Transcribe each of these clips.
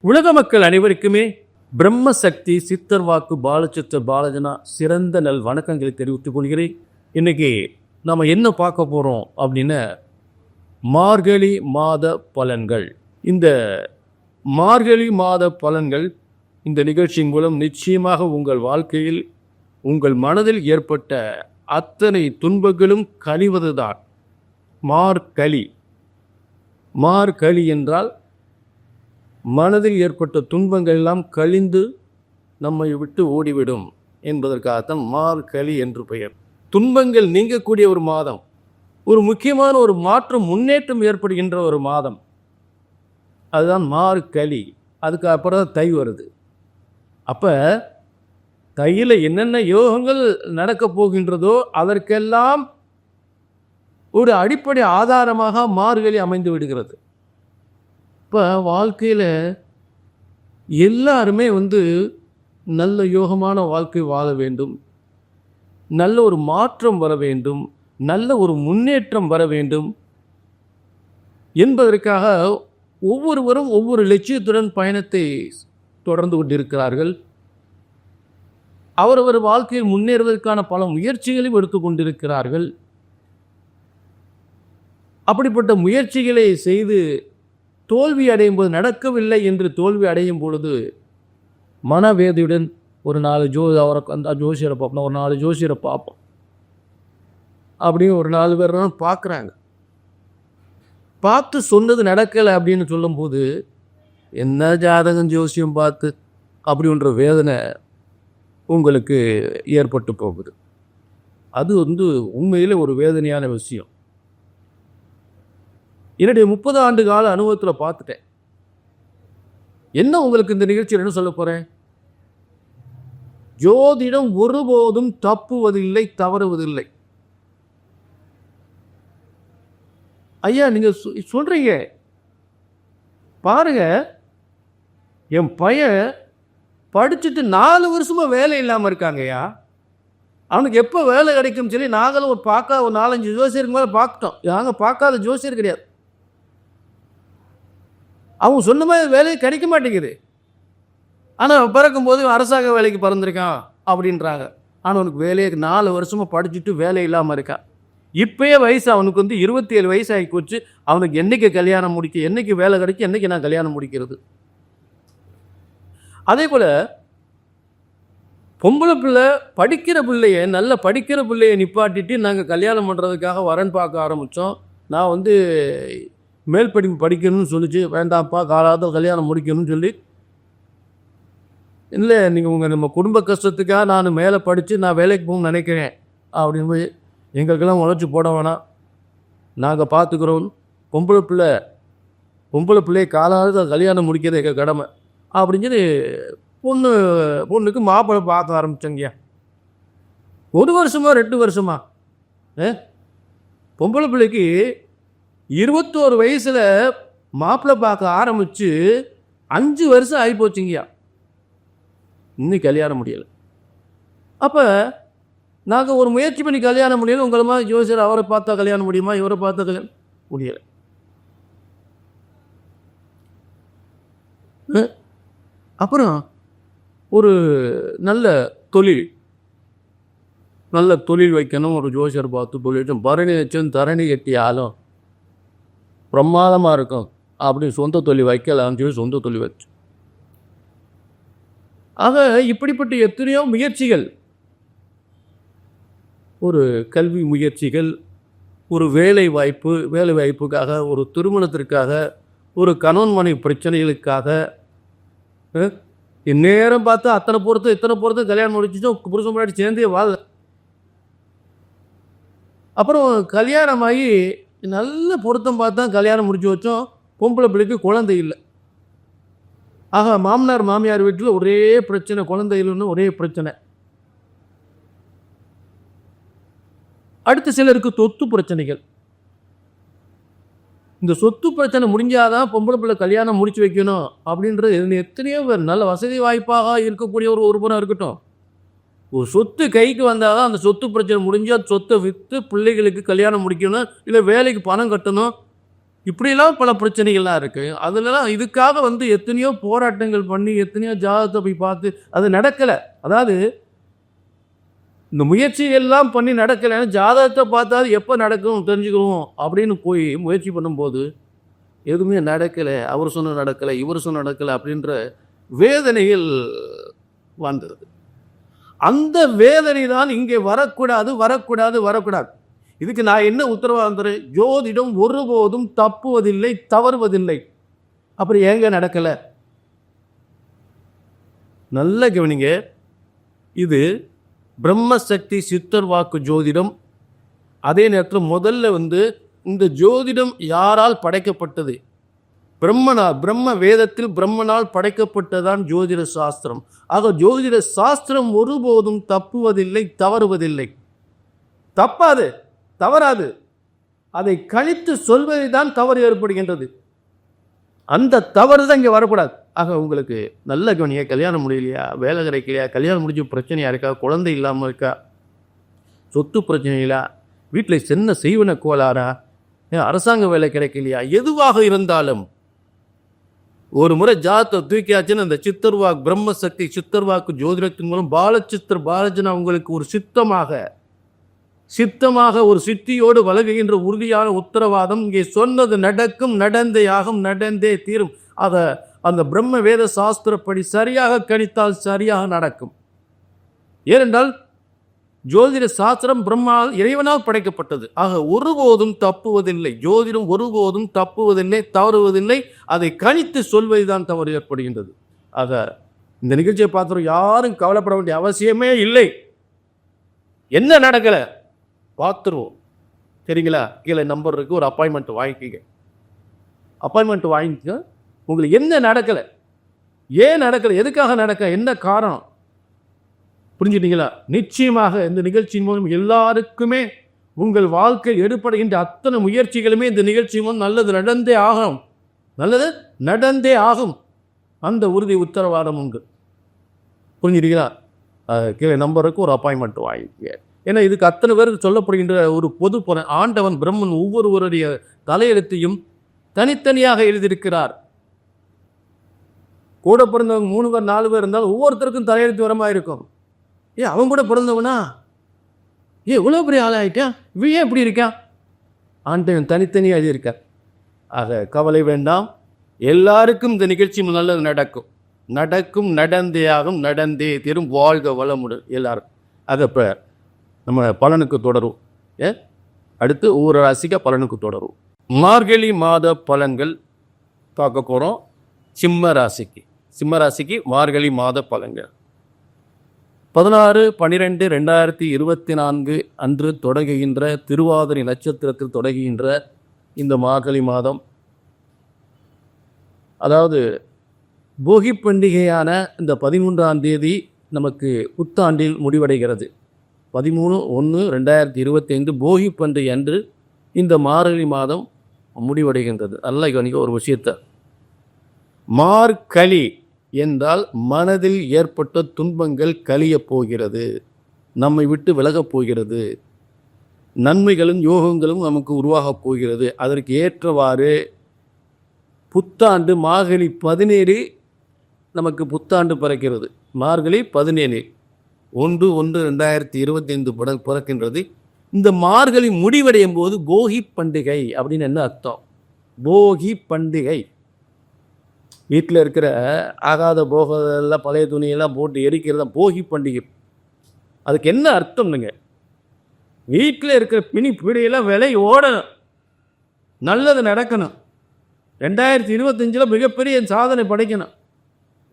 உலக மக்கள் அனைவருக்குமே பிரம்ம சக்தி சித்தர் வாக்கு பாலச்சித்தர் பாலஜனா சிறந்த நல் வணக்கங்களை தெரிவித்துக் கொள்கிறேன். இன்னைக்கு நம்ம என்ன பார்க்க போகிறோம் அப்படின்னா மார்கழி மாத பலன்கள். இந்த மார்கழி மாத பலன்கள் இந்த நிகழ்ச்சியின் மூலம் நிச்சயமாக உங்கள் வாழ்க்கையில் உங்கள் மனதில் ஏற்பட்ட அத்தனை துன்பங்களும் கழிவதுதான். மார்கழி என்றால் மனதில் ஏற்பட்ட துன்பங்கள் எல்லாம் கழிந்து நம்மை விட்டு ஓடிவிடும் என்பதற்காகத்தான் மார்கழி என்று பெயர். துன்பங்கள் நீங்கக்கூடிய ஒரு மாதம், ஒரு முக்கியமான ஒரு மாற்றம் முன்னேற்றம் ஏற்படுகின்ற ஒரு மாதம், அதுதான் மார்கழி. அதுக்கு அப்புறம் தான் தை வருது. அப்போ தையில் என்னென்ன யோகங்கள் நடக்கப் போகின்றதோ அதற்கெல்லாம் ஒரு அடிப்படை ஆதாரமாக மார்கழி அமைந்து விடுகிறது. இப்போ வாழ்க்கையில் எல்லாருமே நல்ல யோகமான வாழ்க்கை வாழ வேண்டும், நல்ல ஒரு மாற்றம் வர வேண்டும், நல்ல ஒரு முன்னேற்றம் வர வேண்டும் என்பதற்காக ஒவ்வொருவரும் ஒவ்வொரு லட்சியத்துடன் பயணத்தை தொடர்ந்து கொண்டிருக்கிறார்கள். அவரவர் வாழ்க்கையில் முன்னேறுவதற்கான பல முயற்சிகளையும் எடுத்துக்கொண்டிருக்கிறார்கள். அப்படிப்பட்ட முயற்சிகளை செய்து தோல்வி அடையும் போது, நடக்கவில்லை என்று தோல்வி அடையும் பொழுது மனவேதியுடன் ஒரு 4 அவரை அந்த ஜோசியரை பார்ப்போம், ஒரு 4 ஜோசியரை பார்ப்போம் அப்படின்னு ஒரு 4 பேர் பார்க்குறாங்க. பார்த்து சொன்னது நடக்கலை அப்படின்னு சொல்லும்போது என்ன ஜாதகம் ஜோசியம் பார்த்து அப்படின்ற வேதனை உங்களுக்கு ஏற்பட்டு போகுது. அது உண்மையில் ஒரு வேதனையான விஷயம். என்னுடைய 30 ஆண்டு கால அனுபவத்தில் பார்த்துட்டேன். என்ன உங்களுக்கு இந்த நிகழ்ச்சியில் என்ன சொல்ல போகிறேன்? ஜோதிடம் ஒருபோதும் தப்புவதில்லை, தவறுவதில்லை. ஐயா நீங்கள் சொல்கிறீங்க பாருங்க, என் பையன் படிச்சுட்டு 4 வருஷமாக வேலை இல்லாமல் இருக்காங்கய்யா, அவனுக்கு எப்போ வேலை கிடைக்கும் சொல்லி நாங்களும் ஒரு 4-5 ஜோசியருக்கு மேலே பார்த்துட்டோம். நாங்கள் பார்க்காத ஜோசியர் கிடையாது. அவங்க சொன்ன மாதிரி வேலையை கிடைக்க மாட்டேங்குது. ஆனால் பிறக்கும்போது அரசாங்க வேலைக்கு பிறந்திருக்கான் அப்படின்றாங்க. ஆனால் அவனுக்கு வேலையை 4 வருஷமாக படிச்சுட்டு வேலை இல்லாமல் இருக்கான். இப்போயே வயசு அவனுக்கு 27 வயசு ஆகி போச்சு. அவனுக்கு என்றைக்கு கல்யாணம் முடிக்க, என்றைக்கு வேலை கிடைக்கும், என்றைக்கு நான் கல்யாணம் முடிக்கிறது? அதே போல் பொம்பளை பிள்ளை படிக்கிற பிள்ளைய, நல்ல படிக்கிற பிள்ளையை நிப்பாட்டிட்டு நாங்கள் கல்யாணம் பண்ணுறதுக்காக வரன் பார்க்க ஆரம்பித்தோம். நான் மேல் படிப்பு படிக்கணும்னு சொல்லிச்சு, வேண்டாம்ப்பா காலாவது கல்யாணம் முடிக்கணும்னு சொல்லி, இல்லை நீங்கள் நம்ம குடும்ப கஷ்டத்துக்காக நான் மேலே படித்து நான் வேலைக்கு போகணும்னு நினைக்கிறேன் அப்படின்னு போய் எங்களுக்கெல்லாம் உழைச்சி போட வேணாம், நாங்கள் பார்த்துக்குறோம், பொம்பளை பிள்ளையை காலாவது கல்யாணம் முடிக்கிறது எங்கள் கடமை அப்படின்னு சொல்லி பொண்ணுக்கு மாப்பிள்ளை பார்க்க ஆரம்பித்தோங்கய்யா. 1 வருஷமா 2 வருஷமா பொம்பளை பிள்ளைக்கு 21 வயசில் மாப்பிள்ளை பார்க்க ஆரம்பித்து 5 வருஷம் ஆகி போச்சுங்கய்யா, இன்னும் கல்யாணம் முடியலை. அப்போ நாங்கள் ஒரு முயற்சி பண்ணி கல்யாணம் முடியலை. உங்களை மாதிரி ஜோசியர் அவரை பார்த்தா கல்யாணம் முடியுமா, இவரை பார்த்தா கல்யாணம் முடியலை. அப்புறம் ஒரு நல்ல தொழில் வைக்கணும், ஒரு ஜோசியர் பார்த்து தொழில் பரணி வச்சும் தரணி கட்டியாலும் பிரமாதமாக இருக்கும் அப்படின்னு சொந்த தொழில் வைக்கலாம்னு சொல்லி சொந்த தொழில் வச்சு. ஆக இப்படிப்பட்ட எத்தனையோ முயற்சிகள், ஒரு கல்வி முயற்சிகள், ஒரு வேலை வாய்ப்புக்காக, ஒரு திருமணத்திற்காக, ஒரு கணவன் மனைவி பிரச்சனைகளுக்காக இந்நேரம் பார்த்து இத்தனை பொறுத்து கல்யாணம் முடிச்சுட்டோம், புருஷன் முன்னாடி சேர்ந்தே வாழ. அப்புறம் கல்யாணமாகி நல்ல பொருத்தம் பார்த்தா கல்யாணம் முடிச்சு வச்சோம், பொம்பளை பிள்ளைக்கு குழந்தை இல்லை. ஆக மாமனார் மாமியார் வீட்டில் ஒரே பிரச்சனை, குழந்தை இல்லைன்னு ஒரே பிரச்சனை. அடுத்த சிலருக்கு சொத்து பிரச்சனைகள். இந்த சொத்து பிரச்சனை முடிஞ்சாதான் பொம்பளை பிள்ளை கல்யாணம் முடிச்சு வைக்கணும் அப்படின்றது எத்தனையோ பேர். நல்ல வசதி வாய்ப்பாக இருக்கக்கூடிய ஒரு புறம் இருக்கட்டும், ஒரு சொத்து கைக்கு வந்தால் தான் அந்த சொத்து பிரச்சனை முடிஞ்சால் சொத்தை விற்று பிள்ளைகளுக்கு கல்யாணம் முடிக்கணும், இல்லை வேலைக்கு பணம் கட்டணும், இப்படியெல்லாம் பல பிரச்சனைகள்லாம் இருக்குது. அதுலலாம் இதுக்காக எத்தனையோ போராட்டங்கள் பண்ணி எத்தனையோ ஜாதகத்தை போய் பார்த்து அது நடக்கலை. அதாவது இந்த முயற்சியெல்லாம் பண்ணி நடக்கலைன்னா ஜாதகத்தை பார்த்தா எப்போ நடக்கும் தெரிஞ்சுக்குவோம் அப்படின்னு போய் முயற்சி பண்ணும்போது எதுவுமே நடக்கலை, அவர் சொன்ன நடக்கலை, இவர் சொன்ன நடக்கலை அப்படின்ற வேதனைகள் வந்தது. அந்த வேதனை தான் இங்கே வரக்கூடாது வரக்கூடாது வரக்கூடாது. இதுக்கு நான் என்ன உத்தரவாதம் தரேன்? ஜோதிடம் ஒருபோதும் தப்புவதில்லை, தவறுவதில்லை. அப்புறம் ஏங்க நடக்கலை? நல்ல கவனிங்க. இது பிரம்மசக்தி சித்தர் வாக்கு ஜோதிடம். அதே நேரத்தில் முதல்ல இந்த ஜோதிடம் யாரால் படைக்கப்பட்டது? பிரம்ம வேதத்தில் பிரம்மனால் படைக்கப்பட்டதான் ஜோதிட சாஸ்திரம். ஆக ஜோதிட சாஸ்திரம் ஒருபோதும் தப்புவதில்லை, தவறுவதில்லை. தப்பாது, தவறாது. அதை கழித்து சொல்வதை தான் தவறு ஏற்படுகின்றது. அந்த தவறு தான் இங்கே வரக்கூடாது. ஆக உங்களுக்கு நல்ல கவனியா, கல்யாணம் முடியலையா, வேலை கிடைக்கலையா, கல்யாணம் முடிஞ்ச பிரச்சனையா இருக்கா, குழந்தை இல்லாமல் இருக்கா, சொத்து பிரச்சனைகளா, வீட்டில் சின்ன செய்வன கோளாறா, அரசாங்க வேலை கிடைக்கலையா, எதுவாக இருந்தாலும் ஒரு முறை ஜாதத்தை தூக்கியாச்சுன்னு அந்த சித்தர்வாக்கு பிரம்மசக்தி சித்தர்வாக்கு ஜோதிடத்தின் மூலம் பாலஜனா உங்களுக்கு ஒரு சித்தமாக ஒரு சித்தியோடு வழங்குகின்ற உறுதியான உத்தரவாதம். இங்கே சொன்னது நடக்கும், நடந்தே ஆகும், நடந்தே தீரும். அதை அந்த பிரம்ம வேத சாஸ்திரப்படி சரியாக கணித்தால் சரியாக நடக்கும். ஏனென்றால் ஜோதிட சாஸ்திரம் இறைவனால் படைக்கப்பட்டது. ஆக ஒருபோதும் தப்புவதில்லை. ஜோதிடம் ஒருபோதும் தப்புவதில்லை, தவறுவதில்லை. அதை கணித்து சொல்வதுதான் தவறு ஏற்படுகின்றது. ஆக இந்த நிகழ்ச்சியை பார்த்துறோம், யாரும் கவலைப்பட வேண்டிய அவசியமே இல்லை. என்ன நடக்கலை பார்த்துருவோம், சரிங்களா? கீழே நம்பர் இருக்கு, ஒரு அப்பாயின்மெண்ட் வாங்கிக்கங்க. அப்பாயின்மெண்ட் வாங்கிக்க. உங்களுக்கு என்ன நடக்கலை, ஏன் நடக்கலை, எதுக்காக நடக்க, என்ன காரணம் புரிஞ்சுட்டீங்களா? நிச்சயமாக இந்த நிகழ்ச்சியின் மூலம் எல்லாருக்குமே உங்கள் வாழ்க்கை எடுப்படுகின்ற அத்தனை முயற்சிகளுமே இந்த நிகழ்ச்சி மூலம் நல்லது நடந்தே ஆகும், நல்லது நடந்தே ஆகும். அந்த உறுதி உத்தரவாதம் உண்டு. புரிஞ்சுட்டீங்களா? கீழே நம்பருக்கு ஒரு அப்பாயின்மெண்ட் வாங்கிக்க. ஏன்னா இதுக்கு அத்தனை பேருக்கு சொல்லப்படுகின்ற ஒரு பொது ஆண்டவன் பிரம்மன் ஒவ்வொருவருடைய தலையெழுத்தையும் தனித்தனியாக எழுதியிருக்கிறார். கூட பிறந்தவங்க 3 பேர் 4 பேர் இருந்தாலும் ஒவ்வொருத்தருக்கும் தலையெழுத்து வரமா இருக்கும். அவன் கூட பிறந்தவனா, இவ்வளோ பெரிய ஆளாயிட்டான், இவன் எப்படி இருக்கான், ஆண்டவன் தனித்தனியாக எழுதியிருக்கார். ஆக கவலை வேண்டாம், எல்லாருக்கும் இந்த நிகழ்ச்சி நல்லது நடக்கும், நடக்கும், நடந்தே ஆகும், நடந்தே தீரும். வாழ்க வளமுடன் எல்லாரும். அதை இப்போ நம்ம பலனுக்கு தொடரும். அடுத்து ஒவ்வொரு ராசிக்கு பலனுக்கு தொடரும். மார்கழி மாத பலன்கள் பார்க்க போகிறோம். சிம்ம ராசிக்கு மார்கழி மாத பலன்கள் 16/12/2024 அன்று தொடங்குகின்ற திருவாதிரை நட்சத்திரத்தில் தொடங்குகின்ற இந்த மார்கழி மாதம், அதாவது போகி பண்டிகையான இந்த 13ஆம் தேதி நமக்கு புத்தாண்டில் முடிவடைகிறது. 13/1/2025 போகி பண்டிகை அன்று இந்த மார்கழி மாதம் முடிவடைகின்றது. நல்லா கவனிக்க ஒரு விஷயத்தை. மார்கழி என்றால் மனதில் ஏற்பட்ட துன்பங்கள் கழியப் போகிறது, நம்மை விட்டு விலகப் போகிறது, நன்மைகளும் யோகங்களும் நமக்கு உருவாகப் போகிறது. அதற்கு ஏற்றவாறு புத்தாண்டு மார்கழி 17 நமக்கு புத்தாண்டு பிறக்கிறது. மார்கழி 17 1/1/2025 பிறக்கின்றது. இந்த மார்கழி முடிவடையும் போது போகி பண்டிகை அப்படின்னு என்ன அர்த்தம்? போகி பண்டிகை, வீட்டில் இருக்கிற ஆகாத போகெல்லாம் பழைய துணியெல்லாம் போட்டு எரிக்கிறதா போகி பண்டிகை. அதுக்கு என்ன அர்த்தம்னுங்க? வீட்டில் இருக்கிற பிடியெல்லாம் விலை ஓடணும், நல்லது நடக்கணும். 2025 மிகப்பெரிய சாதனை படைக்கணும்.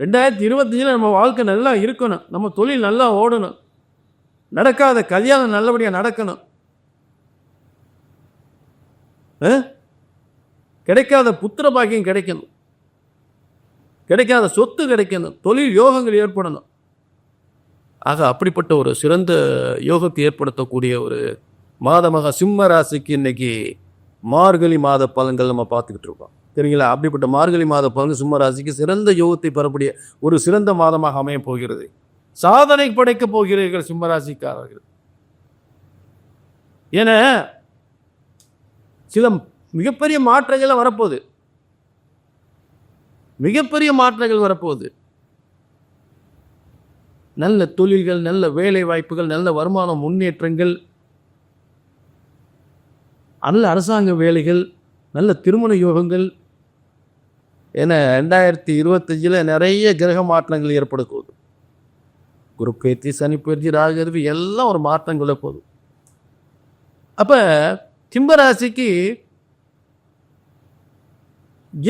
2025 நம்ம வாழ்க்கை நல்லா இருக்கணும், நம்ம தொழில் நல்லா ஓடணும், நடக்காத கல்யாணம் நல்லபடியாக நடக்கணும், கிடைக்காத புத்திர பாக்கியம் கிடைக்கணும், கிடைக்காத சொத்து கிடைக்கணும், தொழில் யோகங்கள் ஏற்படணும். ஆக அப்படிப்பட்ட ஒரு சிறந்த யோகத்தை ஏற்படுத்தக்கூடிய ஒரு மாதமாக சிம்ம ராசிக்கு இன்னைக்கு மார்கழி மாத பலன்கள் நம்ம பார்த்துக்கிட்டு இருக்கோம், சரிங்களா? அப்படிப்பட்ட மார்கழி மாத பலன்கள் சிம்ம ராசிக்கு சிறந்த யோகத்தை பெறக்கூடிய ஒரு சிறந்த மாதமாக அமைய போகிறது. சாதனை படைக்கப் போகிறீர்கள் சிம்ம ராசிக்காரர்கள். என சில மிகப்பெரிய மாற்றங்கள் வரப்போகுது. மிகப்பெரிய மாற்றங்கள் வரப்போகுது. நல்ல தொழில்கள், நல்ல வேலை வாய்ப்புகள், நல்ல வருமான முன்னேற்றங்கள், நல்ல அரசாங்க வேலைகள், நல்ல திருமண யோகங்கள் என 2025 நிறைய கிரக மாற்றங்கள் ஏற்பட போகுது. குரு பெயர்ச்சி, சனி பெயர்ச்சி, ராகு எல்லாம் ஒரு மாற்றங்கள போகுது. அப்ப சிம்மராசிக்கு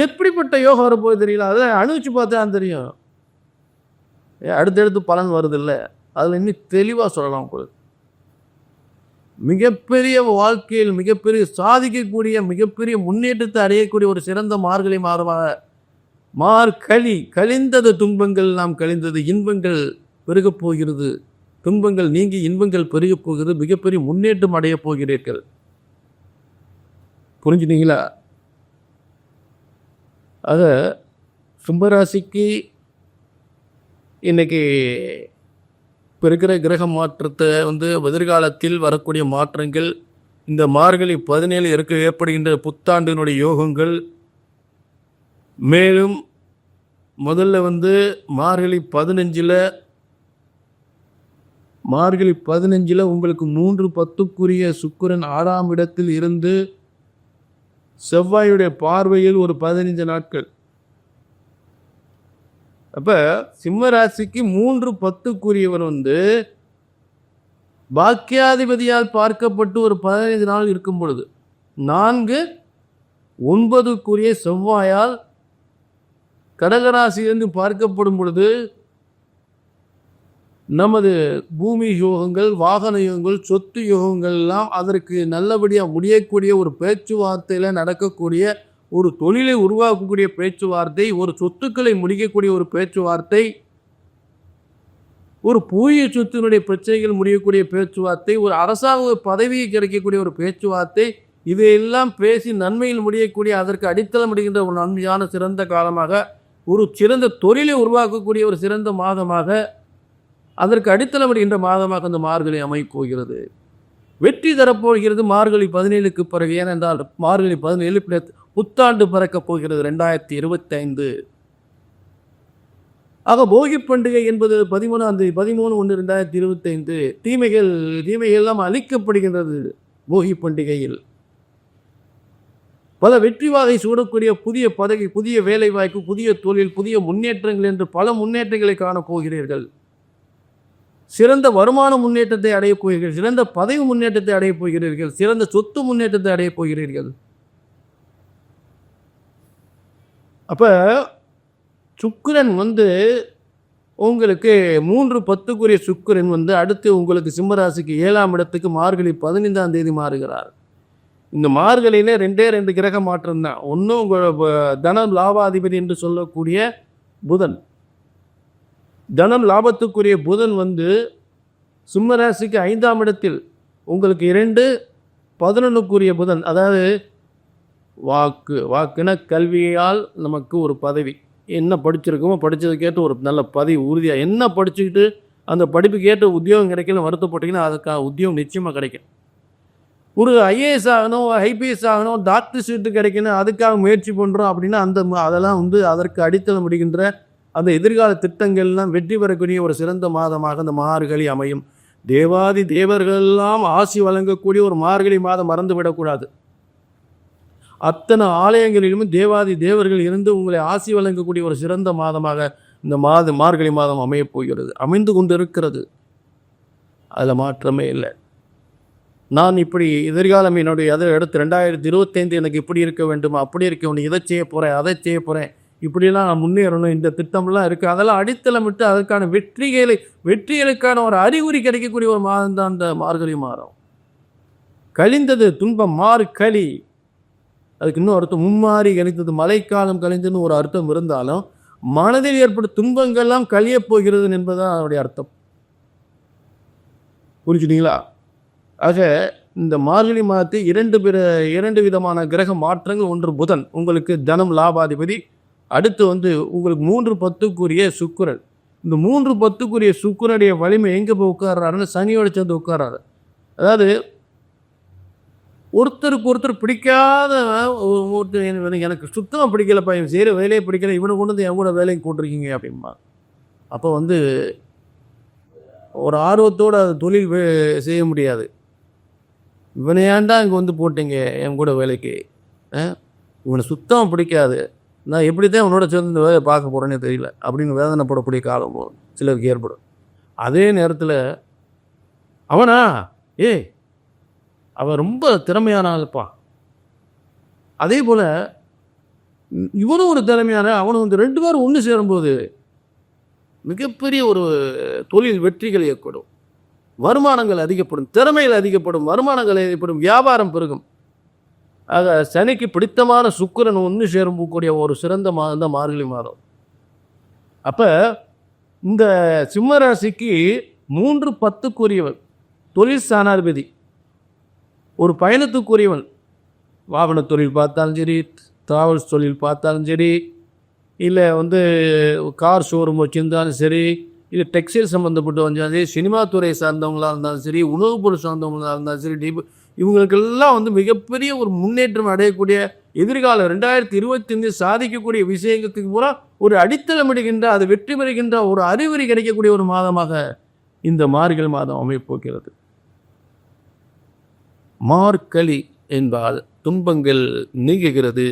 எப்படிப்பட்ட யோகம் வரப்போகுது தெரியல. அதை அனுபவிச்சு பார்த்தா தெரியும். அடுத்தடுத்து பலன் வருது இல்லை, அதில் இன்னும் தெளிவாக சொல்லலாம். உங்களுக்கு மிகப்பெரிய வாழ்க்கையில் மிகப்பெரிய சாதிக்கக்கூடிய மிகப்பெரிய முன்னேற்றத்தை அடையக்கூடிய ஒரு சிறந்த மார்கழி மாதமாக கழிந்தது துன்பங்கள் நாம் கழிந்தது, இன்பங்கள் பெருகப் போகிறது. துன்பங்கள் நீங்கி இன்பங்கள் பெருகப் போகிறது. மிகப்பெரிய முன்னேற்றம் அடையப் போகிறீர்கள். புரிஞ்சுனீங்களா? ஆக கும்பராசிக்கு இன்னைக்கு இப்போ இருக்கிற கிரக மாற்றத்தை எதிர்காலத்தில் வரக்கூடிய மாற்றங்கள், இந்த மார்கழி 17 ஏற்படுகின்ற புத்தாண்டினுடைய யோகங்கள், மேலும் முதல்ல மார்கழி 15 உங்களுக்கு 3-10க்குரிய சுக்கிரன் 6ஆம் இடத்தில் இருந்து செவ்வாயுடைய பார்வையில் ஒரு 15 நாட்கள். அப்ப சிம்ம ராசிக்கு 3-10க்குரியவர் பாக்கியாதிபதியால் பார்க்கப்பட்டு ஒரு 15 நாள் இருக்கும் பொழுது, 4-9க்குரிய செவ்வாயால் கடகராசியிலிருந்து பார்க்கப்படும் பொழுது நமது பூமி யோகங்கள், வாகன யோகங்கள், சொத்து யோகங்கள் எல்லாம் அதற்கு நல்லபடியாக முடியக்கூடிய ஒரு பேச்சுவார்த்தையில் நடக்கக்கூடிய ஒரு தொழிலை உருவாக்கக்கூடிய பேச்சுவார்த்தை, ஒரு சொத்துக்களை முடிக்கக்கூடிய ஒரு பேச்சுவார்த்தை, ஒரு பூய சொத்தினுடைய பிரச்சனைகள் முடியக்கூடிய பேச்சுவார்த்தை, ஒரு அரசாங்க பதவியை கிடைக்கக்கூடிய ஒரு பேச்சுவார்த்தை, இதையெல்லாம் பேசி நன்மையில் முடியக்கூடிய அதற்கு அடித்தளம் முடிகின்ற ஒரு நன்மையான சிறந்த காலமாக, ஒரு சிறந்த தொழிலை உருவாக்கக்கூடிய ஒரு சிறந்த மாதமாக, அதற்கு அடித்தளம் முடிகின்ற மாதமாக அந்த மார்கழி அமையப் போகிறது. வெற்றி தரப்போகிறது மார்கழி 17க்கு பிறகு. ஏனென்றால் மார்கழி 17 புத்தாண்டு பிறக்கப் போகிறது 2025. ஆக போகி பண்டிகை என்பது 13/11/2025. தீமைகள் எல்லாம் அழிக்கப்படுகின்றது போகி பண்டிகையில். பல வெற்றி வாகை சூடக்கூடிய புதிய பதவி, புதிய வேலை வாய்ப்பு, புதிய தொழில், புதிய முன்னேற்றங்கள் என்று பல முன்னேற்றங்களை காணப் போகிறீர்கள். சிறந்த வருமான முன்னேற்றத்தை அடையப் போகிறீர்கள், சிறந்த பதவி முன்னேற்றத்தை அடையப் போகிறீர்கள், சிறந்த சொத்து முன்னேற்றத்தை அடையப் போகிறீர்கள். அப்ப சுக்கிரன் உங்களுக்கு 3-10க்குரிய சுக்கிரன் அடுத்து உங்களுக்கு சிம்மராசிக்கு 7ஆம் இடத்துக்கு மார்கழி 15ஆம் தேதி மாறுகிறார். இந்த மார்கழியில 2 கிரக மாற்றம் தான். ஒன்று உங்கள் தனம் லாபாதிபதி என்று சொல்லக்கூடிய புதன். தனம் லாபத்துக்குரிய புதன் சிம்மராசிக்கு 5ஆம் இடத்தில் உங்களுக்கு 2-11க்குரிய புதன். அதாவது வாக்குன கல்வியால் நமக்கு ஒரு பதவி, என்ன படிச்சிருக்கோமோ படித்ததுக்கேற்ற ஒரு நல்ல பதவி உறுதியாக, என்ன படிச்சுக்கிட்டு அந்த படிப்புக்கு ஏற்ற உத்தியோகம் கிடைக்கல வருத்தப்பட்டீங்கன்னா அதுக்காக உத்தியோகம் நிச்சயமாக கிடைக்கும். ஒரு ஐஏஎஸ் ஆகணும், ஐபிஎஸ் ஆகணும், டாக்டர் சீட்டு கிடைக்கணும், அதுக்காக முயற்சி பண்ணுறோம் அப்படின்னா அதெல்லாம் அதற்கு அடித்தளம் முடிகின்ற அந்த எதிர்கால திட்டங்கள்லாம் வெற்றி பெறக்கூடிய ஒரு சிறந்த மாதமாக அந்த மார்கழி அமையும். தேவாதி தேவர்களெல்லாம் ஆசி வழங்கக்கூடிய ஒரு மார்கழி மாதம் மறந்துவிடக்கூடாது. அத்தனை ஆலயங்களிலும் தேவாதி தேவர்கள் இருந்து உங்களை ஆசி வழங்கக்கூடிய ஒரு சிறந்த மாதமாக இந்த மார்கழி மாதம் அமையப் போகிறது, அமைந்து கொண்டு இருக்கிறது. அதில் மாற்றமே இல்லை. நான் இப்படி எதிர்காலம் என்னுடைய அடுத்து 2025 எனக்கு இப்படி இருக்க வேண்டும், அப்படி இருக்க வேண்டும், இதை செய்ய போகிறேன், அதை செய்ய போகிறேன், இப்படிலாம் நான் முன்னேறணும், இந்த திட்டம்லாம் இருக்குது, அதெல்லாம் அடித்தளமிட்டு அதற்கான வெற்றிகளுக்கான ஒரு அறிகுறி கிடைக்கக்கூடிய ஒரு மாதம் தான் அந்த மார்கழி மாதம். கழிந்தது துன்பம் மார்கழி, அதுக்கு இன்னும் அர்த்தம் மும்மாறி கழிந்தது, மழைக்காலம் கழிந்ததுன்னு ஒரு அர்த்தம் இருந்தாலும் மனதில் ஏற்படும் துன்பங்கள்லாம் கழியப் போகிறது என்பதுதான் அதனுடைய அர்த்தம். புரிஞ்சுட்டீங்களா? ஆக இந்த மார்கழி மாதத்தை 2 விதமான கிரக மாற்றங்கள். ஒன்று புதன், உங்களுக்கு தனம் லாபாதிபதி. அடுத்து உங்களுக்கு 3-10க்குரிய சுக்கிரன். இந்த 3-10க்குரிய சுக்கிரனுடைய வலிமை எங்கே போய் உட்கார்றாருன்னு சனியோட சேர்ந்து உட்கார்றாரு. அதாவது ஒருத்தருக்கு ஒருத்தர் பிடிக்காத எனக்கு சுத்தமாக பிடிக்கலப்பா, இவன் செய்கிற வேலையே பிடிக்கல, இவனை கொண்டு வந்து என் கூட வேலைக்கு கூட்டிருக்கீங்க அப்படின்பா. அப்போ வந்து ஒரு ஆர்வத்தோடு அது தொழில் செய்ய முடியாது. இவனை ஏன்டா இங்கே வந்து போட்டீங்க என் கூட வேலைக்கு, இவனை சுத்தமாக பிடிக்காது, நான் எப்படி தான் உன்னோட சேர்ந்து இந்த வேலையை பார்க்க போகிறேன்னே தெரியல அப்படின்னு வேதனைப்படக்கூடிய காலம் சிலருக்கு ஏற்படும். அதே நேரத்தில் அவனா அவன் ரொம்ப திறமையான ஆளுப்பா, அதே போல் இவனும் ஒரு திறமையான, அவனும் வந்து 2 பேரும் ஒன்று சேரும்போது மிகப்பெரிய ஒரு தொழில் வெற்றிகள் ஏற்படும், வருமானங்கள் அதிகப்படும், திறமைகள் அதிகப்படும், வருமானங்கள் அதிகப்படும், வியாபாரம் பெருகும். ஆக சனிக்கு பிடித்தமான சுக்கிரன் ஒன்று சேரக்கூடிய ஒரு சிறந்த மாதம் தான் மார்கழி மாதம். அப்போ இந்த சிம்மராசிக்கு 3-10க்குரியவன் தொழில் ஸ்தானாதிபதி, ஒரு பயணத்துக்குரியவன், வாகன தொழில் பார்த்தாலும் சரி, டிராவல்ஸ் தொழில் பார்த்தாலும் சரி, இல்லை வந்து கார் ஷோரூம் வச்சுருந்தாலும் சரி, இல்லை டெக்ஸ்டைல் சம்மந்தப்பட்டு வந்தாலும் சரி, சினிமா துறை சார்ந்தவங்களாக இருந்தாலும் சரி, உணவுப் பொருள் சார்ந்தவங்களாக இருந்தாலும் சரி, இவங்களுக்கெல்லாம் வந்து மிகப்பெரிய ஒரு முன்னேற்றம் அடையக்கூடிய எதிர்காலம் 2025 சாதிக்கக்கூடிய விஷயங்களுக்கு பூரா ஒரு அடித்தளமிடுகின்ற, அது வெற்றி பெறுகின்ற ஒரு அறிகுறி கிடைக்கக்கூடிய ஒரு மாதமாக இந்த மார்கழி மாதம் அமைப்போகிறது. மார்கழி என்பால் துன்பங்கள் நீங்குகிறது,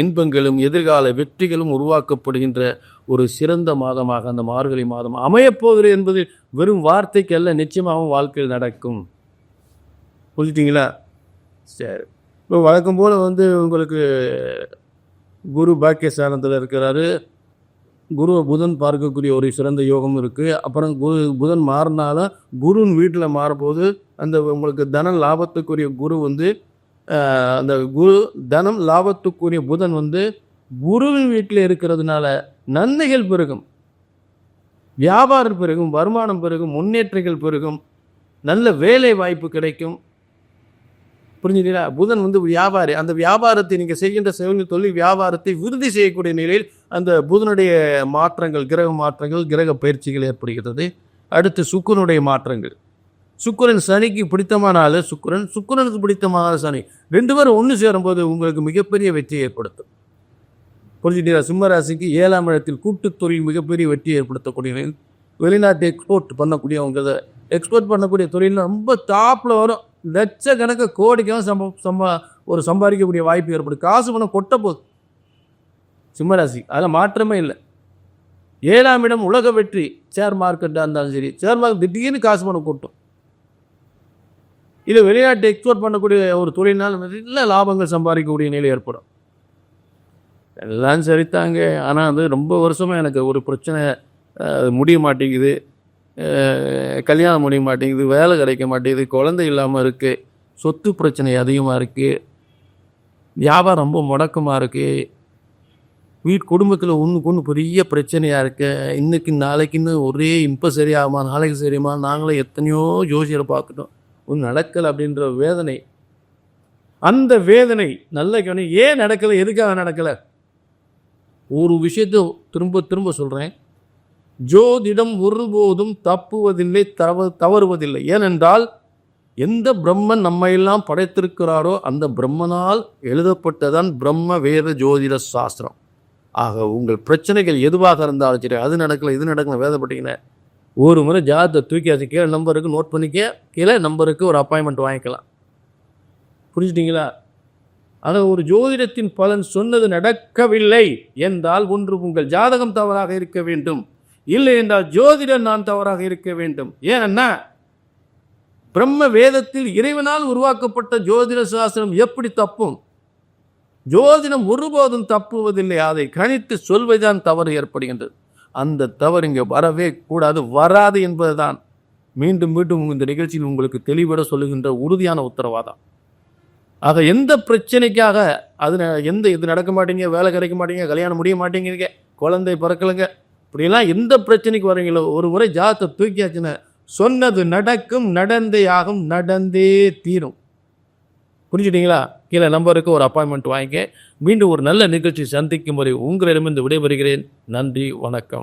இன்பங்களும் எதிர்கால வெற்றிகளும் உருவாக்கப்படுகின்ற ஒரு சிறந்த மாதமாக அந்த மார்கழி மாதம் அமையப்போகிறது என்பது வெறும் வார்த்தைக்கல்ல, நிச்சயமாகவும் வாழ்க்கையில் நடக்கும். புரிஞ்சிட்டிங்களா? சரி, இப்போ வழக்கம் போல் வந்து உங்களுக்கு குரு பாக்கியஸ்தானத்தில் இருக்கிறாரு, குரு புதன் பார்க்கக்கூடிய ஒரு சிறந்த யோகம் இருக்குது. அப்புறம் புதன் மாறினாலும் குருன் வீட்டில் மாறும்போது அந்த உங்களுக்கு தன லாபத்துக்குரிய குரு வந்து அந்த குரு தனம் லாபத்துக்குரிய புதன் வந்து குருவின் வீட்டில் இருக்கிறதுனால நன்மைகள் பெருகும், வியாபாரம் பெருகும், வருமானம் பெருகும், முன்னேற்றங்கள் பெருகும், நல்ல வேலை வாய்ப்பு கிடைக்கும். புரிஞ்சுங்களா? புதன் வந்து வியாபாரி, அந்த வியாபாரத்தை நீங்கள் செய்கின்ற தொழில் வியாபாரத்தை உறுதி செய்யக்கூடிய நிலையில் அந்த புதனுடைய மாற்றங்கள், கிரக மாற்றங்கள், கிரக பயிற்சிகள் ஏற்படுகிறது. அடுத்து சுக்கிரனுடைய மாற்றங்கள். சுக்கிரன் சனிக்கு பிடித்தமான ஆள் சுக்கிரன், சுக்கிரனுக்கு பிடித்தமான சனி, 2 பேரும் ஒன்று சேரும்போது உங்களுக்கு மிகப்பெரிய வெற்றி ஏற்படுத்தும். புரிஞ்சுட்டீங்களா? சிம்மராசிக்கு 7ஆம் இடத்தில் கூட்டு தொழில் மிகப்பெரிய வெற்றி ஏற்படுத்தக்கூடிய, வெளிநாட்டு எக்ஸ்போர்ட் பண்ணக்கூடியவங்க, எக்ஸ்போர்ட் பண்ணக்கூடிய தொழில் ரொம்ப டாப்பில் வரும், லட்சக்கணக்கு கோடிக்காக சம்பாதிக்கக்கூடிய வாய்ப்பு ஏற்படும். காசு பணம் கொட்ட போகுது சிம்மராசி, அதில் மாற்றமே இல்லை. 7ஆம் இடம் உலக வெற்றி, ஷேர் மார்க்கெட்டாக இருந்தாலும் சரி, ஷேர் மார்க்கெட் திடீர்னு காசு பணம் கொட்டும். இது வெளிநாட்டு எக்ஸ்போர்ட் பண்ணக்கூடிய ஒரு தொழில்னால் நல்ல லாபங்கள் சம்பாதிக்கக்கூடிய நிலை ஏற்படும். எல்லாம் சரித்தாங்க, ஆனால் அது ரொம்ப வருஷமாக எனக்கு ஒரு பிரச்சனை முடிய மாட்டேங்குது, கல்யாணம் முடிய மாட்டேங்குது, வேலை கிடைக்க மாட்டேங்குது, குழந்தை இல்லாமல் இருக்குது, சொத்து பிரச்சனை அதிகமாக இருக்குது, வியாபாரம் ரொம்ப முடக்கமாக இருக்குது, குடும்பத்தில் ஒன்றுக்கு ஒன்று பெரிய பிரச்சனையாக இருக்குது, இன்றைக்கி நாளைக்குன்னு ஒரே இப்போ சரியாகுமா, நாளைக்கு சரியுமா, நாங்களே எத்தனையோ ஜோசியரை பார்க்கட்டும், ஒன்றும் நடக்கலை அப்படின்ற வேதனை. அந்த வேதனை நல்ல கவனி, ஏன் நடக்கலை, எதுக்காக நடக்கலை? ஒரு விஷயத்தை திரும்ப திரும்ப சொல்கிறேன், ஜோதிடம் ஒருபோதும் தப்புவதில்லை, தவறுவதில்லை. ஏனென்றால் எந்த பிரம்மன் நம்மையெல்லாம் படைத்திருக்கிறாரோ அந்த பிரம்மனால் எழுதப்பட்டதான் பிரம்ம வேத ஜோதிட சாஸ்திரம். ஆக உங்கள் பிரச்சனைகள் எதுவாக இருந்தாலும் சரி, அது நடக்கலை இது நடக்கலை வேதப்பட்டீங்கன்னா ஒரு முறை ஜாதகத்தை தூக்கியாச்சு கீழே நம்பருக்கு நோட் பண்ணிக்க, கீழே நம்பருக்கு ஒரு அப்பாயின்மெண்ட் வாங்கிக்கலாம். புரிஞ்சுட்டிங்களா? ஆனால் ஒரு ஜோதிடத்தின் பலன் சொன்னது நடக்கவில்லை என்றால் ஒன்று உங்கள் ஜாதகம் தவறாக இருக்க வேண்டும், இல்லை என்றால் ஜோதிடன் நான் தவறாக இருக்க வேண்டும். ஏன்னா பிரம்ம வேதத்தில் இறைவனால் உருவாக்கப்பட்ட ஜோதிட சாஸ்திரம் எப்படி தப்பும்? ஜோதிடம் ஒருபோதும் தப்புவதில்லை, அதை கணித்து சொல்வதுதான் தவறு ஏற்படுகின்றது. அந்த தவறு இங்கே வரவே கூடாது, வராது என்பதுதான் மீண்டும் மீண்டும் இந்த நிகழ்ச்சியில் உங்களுக்கு தெளிவிட சொல்லுகின்ற உறுதியான உத்தரவாதம். ஆக எந்த பிரச்சனைக்காக இது நடக்க மாட்டேங்க, வேலை கிடைக்க மாட்டேங்க, கல்யாணம் முடிய மாட்டேங்கிறீங்க, குழந்தை பிறக்கலைங்க, இப்படிலாம் எந்த பிரச்சனைக்கு வரீங்களோ ஒரு முறை ஜாதகத்தை தூக்கியாச்சுன்னா சொன்னது நடக்கும், நடந்தே ஆகும், நடந்தே தீரும். புரிஞ்சுட்டீங்களா? கீழே நம்பருக்கு ஒரு அப்பாயின்மெண்ட் வாங்கிக்க. மீண்டும் ஒரு நல்ல நிகழ்ச்சி சந்திக்கும் வரை உங்களிடமிருந்து விடைபெறுகிறேன். நன்றி, வணக்கம்.